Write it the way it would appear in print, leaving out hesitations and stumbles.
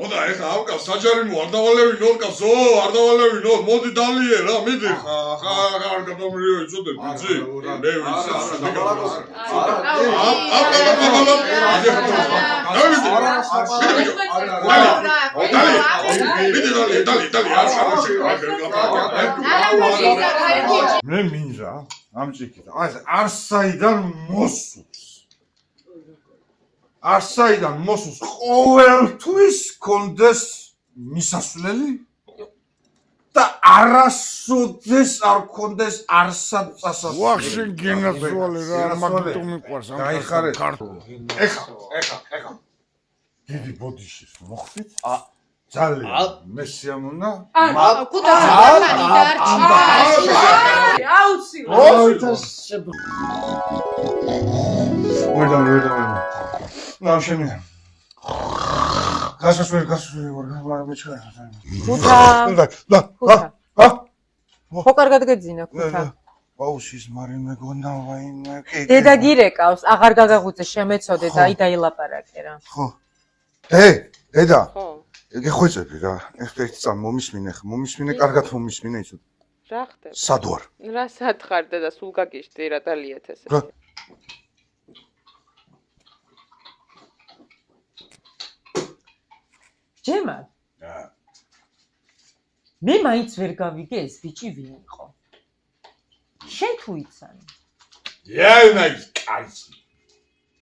ხოდა ეხა ავკა საჯარიმო არ დავალევინო კაცო არ დავალევინო მოდი დალიე რა მიდი ხა გადამრიო იცოდე ბიჭი მე ვიცი მე მინდა ამ ჭიქით არსაიდან მოსულს არსაიდან მოსულს ყოველთვის კონდეს მისასვლელი და არასოდეს არ კონდეს არსად წასასვლელი ვახშენ გენაცვალე რა მაგიტო მიყვარს ამ ქართული ეხა დიდი ბოდიშის მოხდით ძალიან მესიამონა ნაშენი გასასვლელი ვარ მეჩქარა ხო კარგად გეძინა ქუთა აუშის მარი მეგონა ვაიმე დედა გირეკავს აღარ გაგაღუწე შემეცოდე და აი დაილაპარაკე რა ხო დედა გეხვეწები რა ერთ წამ მომისმინე კარგად მომისმინე იცოდ რა ხდება სად ვარ რა სად ხარ დედა სულ გაგიშდი რა დალიათ ესე ჯემა მე მაინც ვერ გავიგე ეს ბიჭი ვინ იყო შენ თუ იცანი იაი კაცი